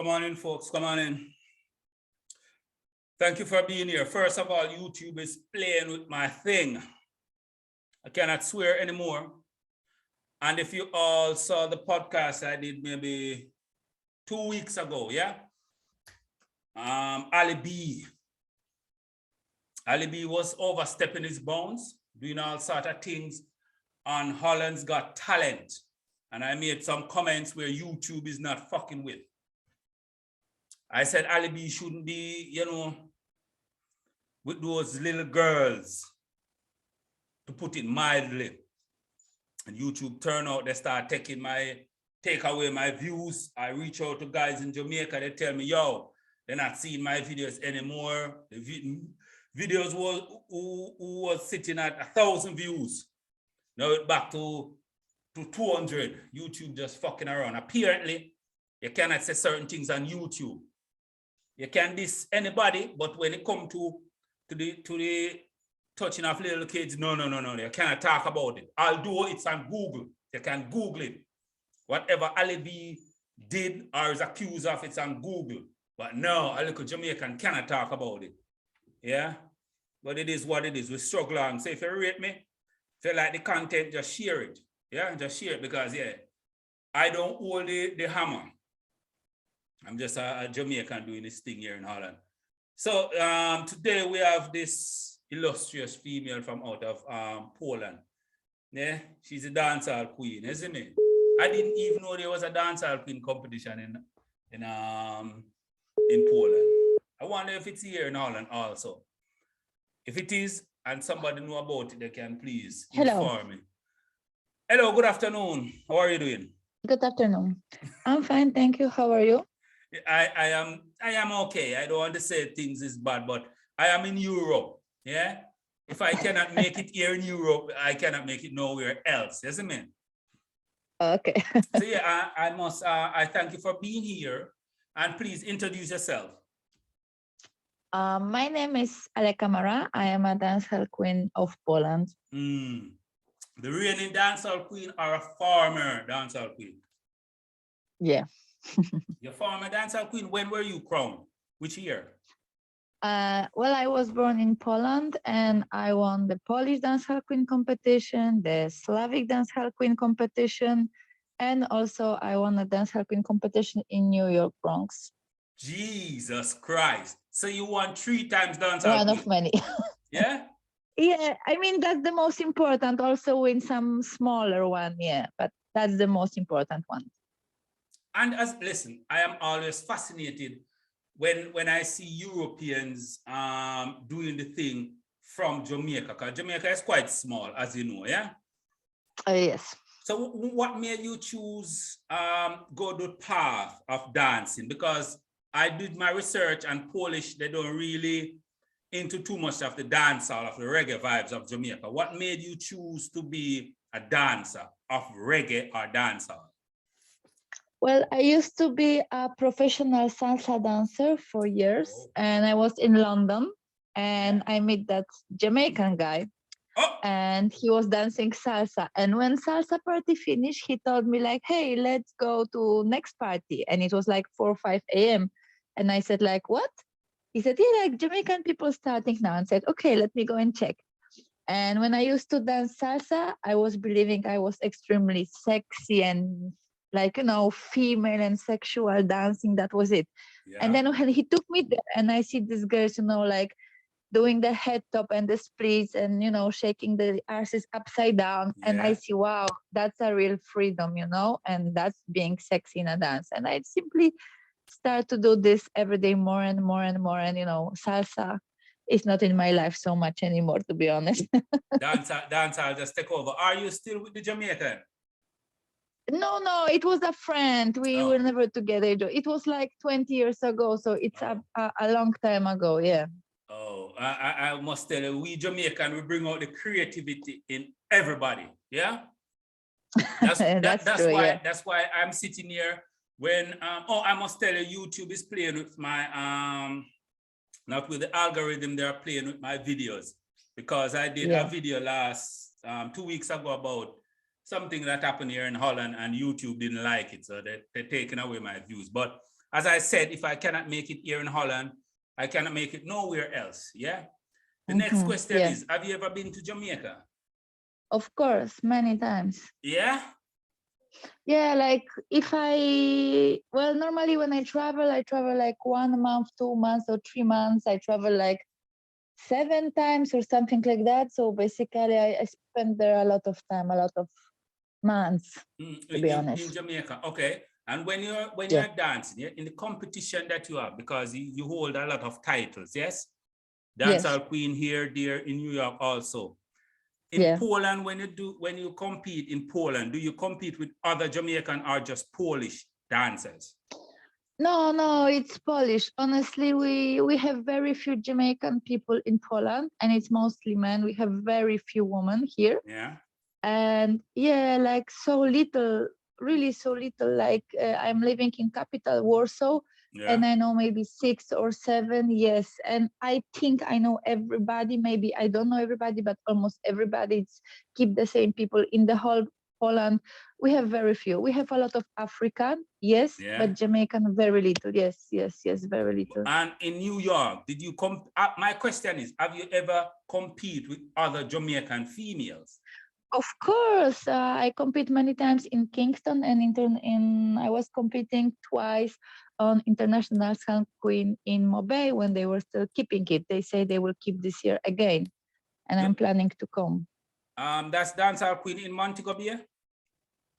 Come on in, folks. Come on in. Thank you for being here. First of all, YouTube is playing with my thing. I cannot swear anymore. And if you all saw the podcast I did maybe 2 weeks ago, yeah? Ali B was overstepping his bounds, doing all sort of things on Holland's Got Talent. And I made some comments where YouTube is not fucking with. I said Ali B shouldn't be, with those little girls, to put it mildly. And YouTube turned out, they start take away my views. I reach out to guys in Jamaica, they tell me, yo, they're not seeing my videos anymore. The videos who was sitting at 1,000 views. Now it's back to 200. YouTube just fucking around. Apparently, you cannot say certain things on YouTube. You can diss anybody, but when it comes to the touching of little kids, no, you cannot talk about it. Although it's on Google, you can Google it. Whatever Ali B did or is accused of, it's on Google. But no, a little Jamaican cannot talk about it. Yeah? But it is what it is. We struggle on. So if you rate me, if you like the content, just share it. Yeah, just share it because, yeah, I don't hold the hammer. I'm just a Jamaican doing this thing here in Holland. So today we have this illustrious female from out of Poland. Yeah, she's a dancehall queen, isn't it? I didn't even know there was a dancehall queen competition in Poland. I wonder if it's here in Holland also. If it is, and somebody know about it, they can please inform me. Hello, good afternoon. How are you doing? Good afternoon. I'm fine, thank you. How are you? I am okay. I don't want to say things is bad, but I am in Europe. Yeah. If I cannot make it here in Europe, I cannot make it nowhere else. Yes, I mean. Okay. So yeah, I thank you for being here, and please introduce yourself. My name is Ale Kamara. I am a dancehall queen of Poland. The reigning dancehall queen or a former dancehall queen? Yeah. Your former dancehall queen. When were you crowned? Which year? Well, I was born in Poland and I won the Polish dancehall queen competition, the Slavic dancehall queen competition, and also I won a dancehall queen competition in New York, Bronx. Jesus Christ. So you won 3 times dancehall One queen. of many. Yeah? Yeah, I mean, that's the most important. Also win some smaller one, yeah, but that's the most important one. And listen, I am always fascinated when I see Europeans doing the thing from Jamaica, because Jamaica is quite small, as you know, yeah? Yes. So what made you choose go the path of dancing? Because I did my research, and Polish, they don't really into too much of the dancehall, of the reggae vibes of Jamaica. What made you choose to be a dancer of reggae or dancehall? Well, I used to be a professional salsa dancer for years, and I was in London, and I met that Jamaican guy, and he was dancing salsa. And when salsa party finished, he told me like, hey, let's go to next party. And it was like 4 or 5 a.m. And I said like, what? He said, yeah, like Jamaican people starting now. And said, okay, let me go and check. And when I used to dance salsa, I was believing I was extremely sexy and like, female and sexual dancing. That was it. Yeah. And then when he took me there and I see these girls, like doing the head top and the splits and, shaking the asses upside down. Yeah. And I see, wow, that's a real freedom, and that's being sexy in a dance. And I simply start to do this every day more and more and more. And, salsa is not in my life so much anymore, to be honest. Dance, I'll just take over. Are you still with the Jamaican? No, it was a friend. We were never together. It was like 20 years ago. So it's a long time ago. Yeah. Oh, I must tell you, we Jamaican, we bring out the creativity in everybody. Yeah. That's true, why. Yeah. That's why I'm sitting here when, I must tell you, YouTube is playing with my, not with the algorithm, they're playing with my videos, because I did a video last 2 weeks ago about something that happened here in Holland, and YouTube didn't like it, so they're taking away my views. But as I said, if I cannot make it here in Holland, I cannot make it nowhere else. Yeah. The next question is, have you ever been to Jamaica? Of course, many times. Yeah? Yeah, like normally when I travel like 1 month, 2 months, or 3 months. I travel like 7 times or something like that. So basically, I spend there a lot of time, a lot of months, to be honest. In Jamaica, okay. And when you're dancing, yeah, in the competition that you have, because you hold a lot of titles, yes? Dancehall Queen here, there, in New York also. In Poland, when you compete in Poland, do you compete with other Jamaican or just Polish dancers? No, it's Polish. Honestly, we have very few Jamaican people in Poland, and it's mostly men. We have very few women here. Yeah. And like so little, really so little. Like I'm living in capital Warsaw, and I know maybe 6 or 7. Yes, and I think I know everybody. Maybe I don't know everybody, but almost everybody. It's keep the same people in the whole Poland. We have very few. We have a lot of African, yes, but Jamaican very little. Yes, very little. And in New York, did you come? My question is, have you ever compete with other Jamaican females? Of course, I compete many times in Kingston, and I was competing twice on International Sound Queen in Mobay when they were still keeping it. They say they will keep this year again, and I'm planning to come. That's Dancehall Queen in Montego Bay?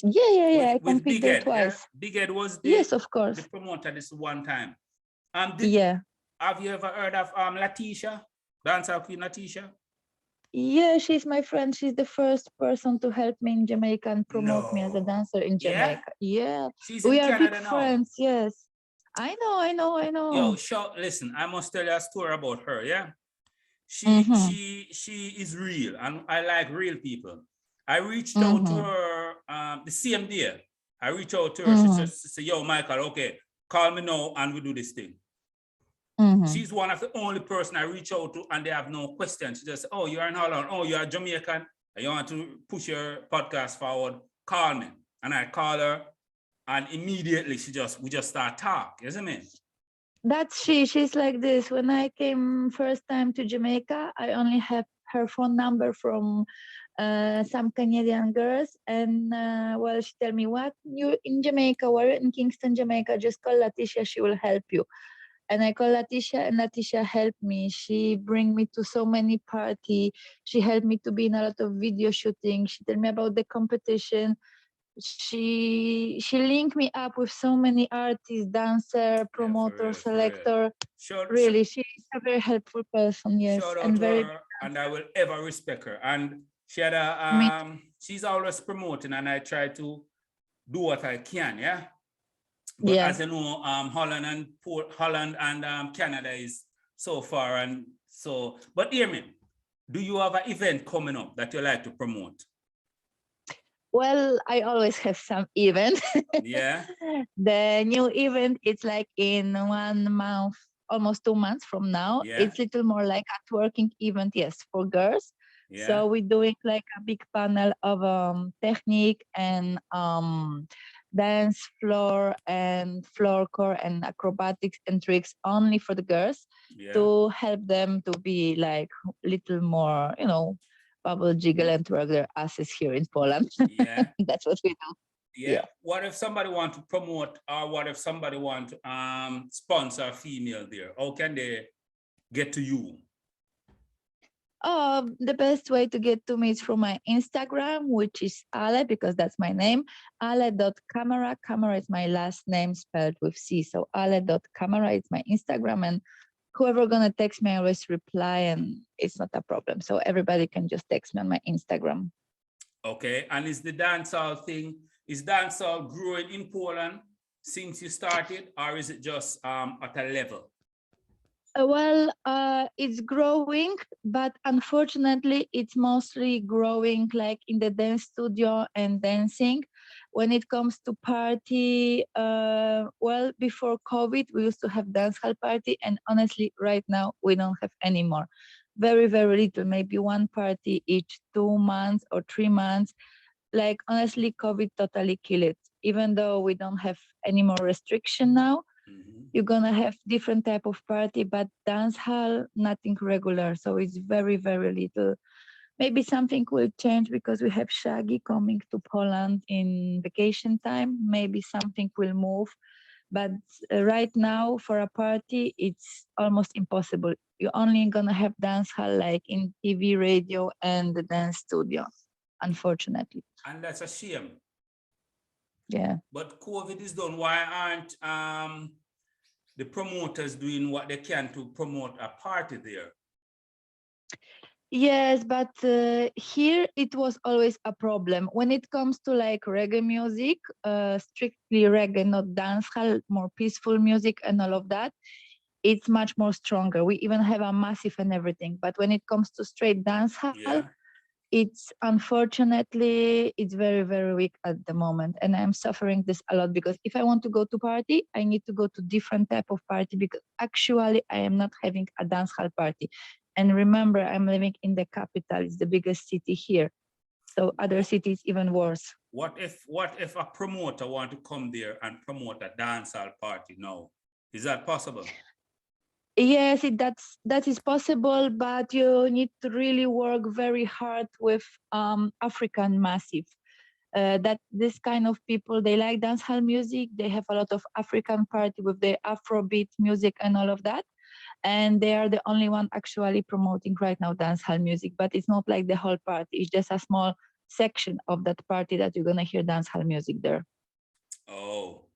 Yeah. I competed there twice. Yeah? Big Ed was yes, of course. the promoter this one time. Have you ever heard of Latisha? Dancehall Queen Latisha? Yeah, she's my friend. She's the first person to help me in Jamaica and promote me as a dancer in Jamaica. Yeah. She's in Canada big friends. Yes. I know. Yo, listen, I must tell you a story about her, yeah? She is real, and I like real people. I reached out to her the same day. I reached out to her. She said, yo, Michael, okay, call me now and we do this thing. She's one of the only person I reach out to and they have no questions. She just, oh, you're in Holland. Oh, you're Jamaican. You want to push your podcast forward? Call me. And I call her and immediately we just start talk. You see me? That's she's like this. When I came first time to Jamaica, I only have her phone number from some Canadian girls, and she tell me, what, you're in Jamaica, we're in Kingston, Jamaica, just call Leticia, she will help you. And I call Leticia, and Leticia helped me. She bring me to so many party. She helped me to be in a lot of video shooting. She tell me about the competition. She linked me up with so many artists, dancer, promoter, selector. Really, she's a very helpful person. Yes, shout out and to very. Her, and I will ever respect her. And she had she's always promoting, and I try to do what I can. Yeah. But as you know, Holland and Canada is so far, and so. But hear me, do you have an event coming up that you like to promote? Well, I always have some event. Yeah. The new event, it's like in 1 month, almost 2 months from now. Yeah. It's a little more like a twerking event, yes, for girls. Yeah. So we're doing like a big panel of technique and dance floor and floor core and acrobatics and tricks only for the girls to help them to be like little more, bubble, jiggle, and twerk their asses here in Poland. Yeah. That's what we do. Yeah. What if somebody want to promote, or what if somebody want to sponsor a female there? How can they get to you? The best way to get to me is through my Instagram, which is Ale, because that's my name. Ale.camera. Camera is my last name spelled with C. So Ale.camera is my Instagram, and whoever gonna text me, I always reply, and it's not a problem. So everybody can just text me on my Instagram. Okay, and is the dancehall thing, is dancehall growing in Poland since you started, or is it just at a level? It's growing, but unfortunately, it's mostly growing like in the dance studio and dancing. When it comes to party, before COVID, we used to have dancehall party, and honestly, right now, we don't have any more. Very, very little, maybe one party each 2 months or 3 months. Like, honestly, COVID totally killed it. Even though we don't have any more restriction now, you're gonna have different type of party, but dance hall, nothing regular. So it's very, very little. Maybe something will change because we have Shaggy coming to Poland in vacation time. Maybe something will move. But right now, for a party, it's almost impossible. You're only gonna have dance hall like in TV, radio, and the dance studio, unfortunately. And that's a shame. Yeah. But COVID is done. Why aren't the promoters doing what they can to promote a party there? Yes, but here it was always a problem when it comes to like reggae music, strictly reggae, not dancehall, more peaceful music and all of that. It's much more stronger. We even have a massive and everything. But when it comes to straight dancehall, Yeah. it's unfortunately it's very, very weak at the moment, and I'm suffering this a lot because if I want to go to party, I need to go to different type of party because actually I am not having a dancehall party. And remember, I'm living in the capital; it's the biggest city here. So other cities even worse. What if a promoter want to come there and promote a dancehall party now? Is that possible? Yes, that is possible, but you need to really work very hard with African massive. That this kind of people, they like dancehall music. They have a lot of African party with the Afrobeat music and all of that, and they are the only one actually promoting right now dancehall music. But it's not like the whole party. It's just a small section of that party that you're gonna hear dancehall music there. Oh.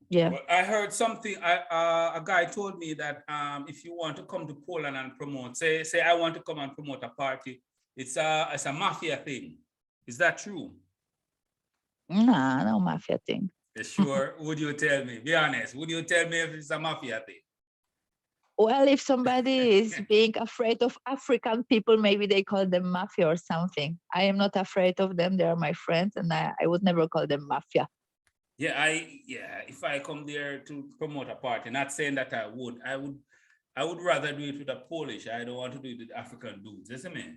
Yeah. Well, I heard something. A guy told me that if you want to come to Poland and promote, say I want to come and promote a party, it's a mafia thing. Is that true? Nah, no mafia thing. Sure. Would you tell me? Be honest. Would you tell me if it's a mafia thing? Well, if somebody is being afraid of African people, maybe they call them mafia or something. I am not afraid of them. They are my friends, and I would never call them mafia. Yeah, if I come there to promote a party, not saying that I would rather do it with a Polish. I don't want to do it with African dudes. Isn't it?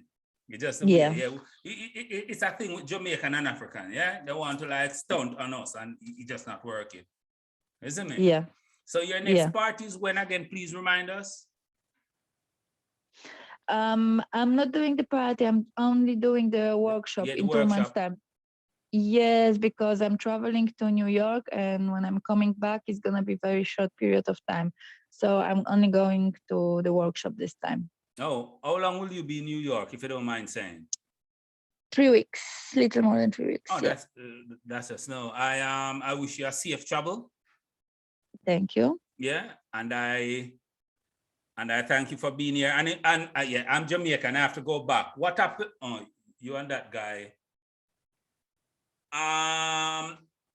It's just a way, yeah. It's a thing with Jamaican and African, yeah. They want to like stunt on us, and it's just not working, isn't it? Yeah. So your next party is when again? Please remind us. I'm not doing the party. I'm only doing the workshop in 2 months' time. Yes, because I'm traveling to New York, and when I'm coming back, it's gonna be very short period of time. So I'm only going to the workshop this time. Oh, how long will you be in New York, if you don't mind saying? 3 weeks, little more than 3 weeks. Oh, that's a snow. I wish you a safe travel. Thank you. Yeah, and I thank you for being here. And yeah, I'm Jamaican. I have to go back. What happened? Oh, you and that guy.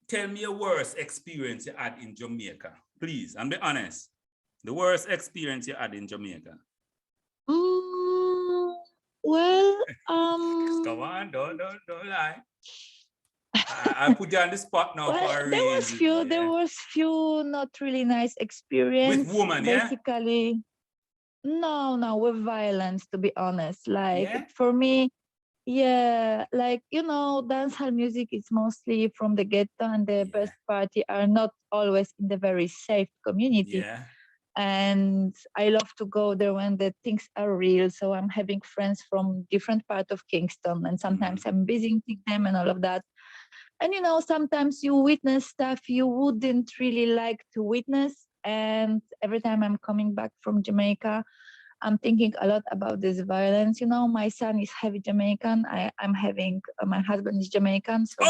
Tell me your worst experience you had in Jamaica, please, and be honest. The worst experience you had in Jamaica. Well, come on, don't lie. I put you on the spot now for a reason. There was few not really nice experience. With women, basically, no, with violence, to be honest. Like for me, like dancehall music is mostly from the ghetto, and the best party are not always in the very safe community. Yeah. And I love to go there when the things are real. So I'm having friends from different part of Kingston, and sometimes I'm visiting them and all of that. And sometimes you witness stuff you wouldn't really like to witness. And every time I'm coming back from Jamaica, I'm thinking a lot about this violence. My son is heavy Jamaican. I'm having my husband is Jamaican. So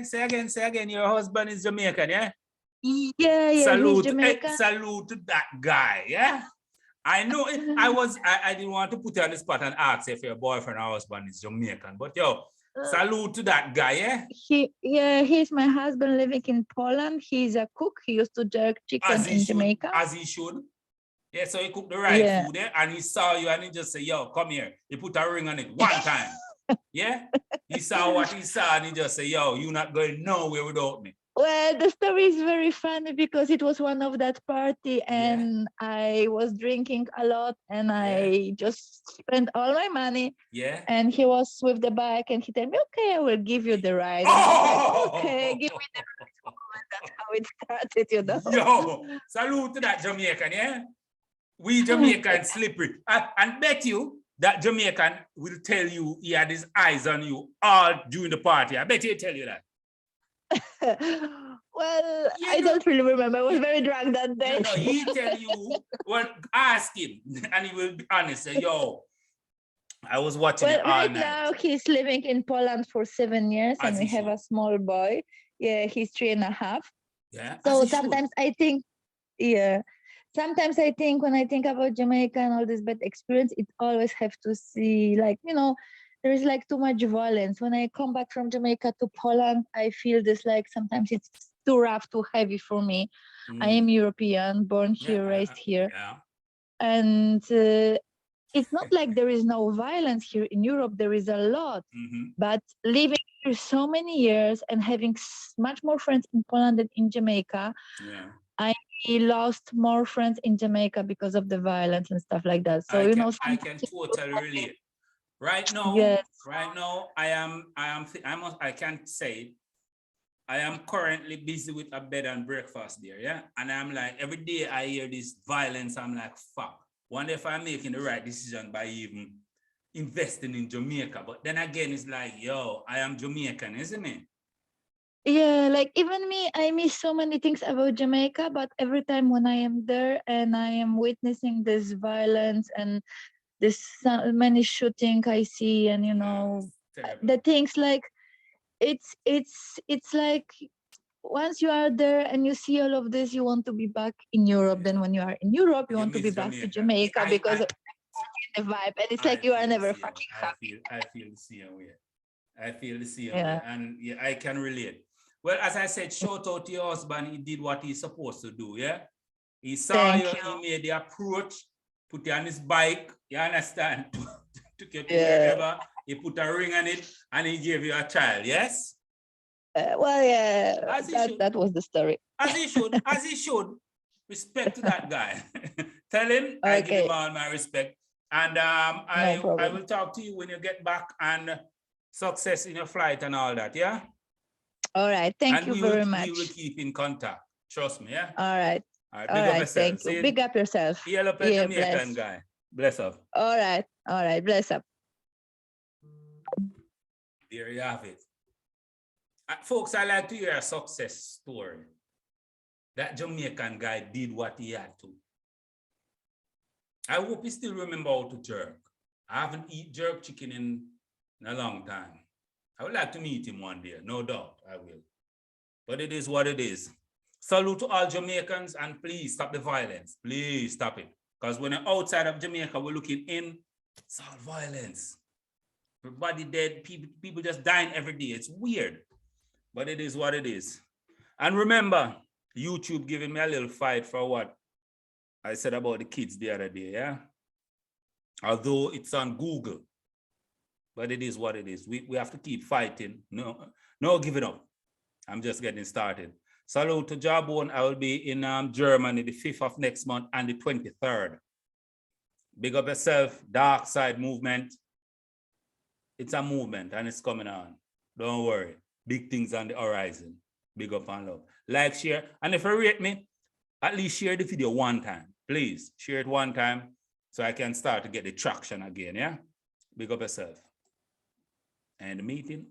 say again. Your husband is Jamaican, yeah? Yeah, salute, he's Jamaican. Salute to that guy, yeah. I know it. I didn't want to put you on the spot and ask if your boyfriend or husband is Jamaican, but salute to that guy, yeah. He's my husband living in Poland. He's a cook. He used to jerk chicken in Jamaica. As he should. Yeah, so he cooked the right food, and he saw you and he just said, yo, come here. He put a ring on it one time. Yeah? He saw what he saw and he just said, yo, you're not going nowhere without me. Well, the story is very funny because it was one of that party, and I was drinking a lot, and I just spent all my money. Yeah. And he was with the bike, and he told me, okay, I will give you the ride. And I was like, okay, give me the ride. That's how it started, you know. Yo, salute to that Jamaican, yeah? We Jamaican slippery. And bet you that Jamaican will tell you he had his eyes on you all during the party. I bet he'll tell you that. Well, I don't really remember. I was very drunk that day. No, he tell you, well, ask him, and he will be honest. Say, yo, I was watching it all right night. now he's living in Poland for 7 years, and we have a small boy. Yeah, he's 3.5. Yeah. So sometimes I think, yeah, sometimes I think when I think about Jamaica and all this bad experience, it always have to see, like, you know, there is like too much violence. When I come back from Jamaica to Poland, I feel this, like, sometimes it's too rough, too heavy for me. I am European, born here, raised here. And it's not like there is no violence here in Europe. There is a lot. But living here so many years and having much more friends in Poland than in Jamaica, I lost more friends in Jamaica because of the violence and stuff like that. So, I can totally relate. Right now, I can't say I am currently busy with a bed and breakfast there, yeah? And I'm like, every day I hear this violence, I'm like, fuck. Wonder if I'm making the right decision by even investing in Jamaica. But then again, it's like, yo, I am Jamaican, isn't it? Yeah, like even me, I miss so many things about Jamaica, but every time when I am there and I am witnessing this violence and this many shooting I see, and the things, like it's like once you are there and you see all of this, you want to be back in Europe. Then when you are in Europe, you want to be back to Jamaica because of the vibe, and it's like you are never fucking happy. I feel the same way. I feel the same way, and yeah, I can relate. Well, as I said, shout out to your husband. He did what he's supposed to do, yeah? He saw you, he made the approach, put you on his bike, you understand? Took you to wherever, he put a ring on it, and he gave you a child, yes? Well, yeah, that was the story. As he should. Respect to that guy. Tell him I give him all my respect. And I will talk to you when you get back, and success in your flight and all that, yeah? All right, thank you very much. We will keep in contact. Trust me, yeah? All right. Big up yourself. Thank you. Big up yourself. Jamaican guy. Bless up. All right, bless up. There you have it. Folks, I like to hear a success story. That Jamaican guy did what he had to. I hope he still remember how to jerk. I haven't eaten jerk chicken in a long time. I would like to meet him one day, no doubt I will. But it is what it is. Salute to all Jamaicans, and please stop the violence. Please stop it. Because when you're outside of Jamaica, we're looking in, it's all violence. Everybody dead, people just dying every day. It's weird, but it is what it is. And remember, YouTube giving me a little fight for what I said about the kids the other day, yeah? Although it's on Google. But it is what it is. We have to keep fighting. No giving up. I'm just getting started. Salute to Jawbone. I will be in Germany the 5th of next month and the 23rd. Big up yourself. Dark Side movement. It's a movement and it's coming on. Don't worry. Big things on the horizon. Big up and love. Like, share. And if you rate me, at least share the video one time. Please share it one time so I can start to get the traction again. Yeah? Big up yourself. And the meeting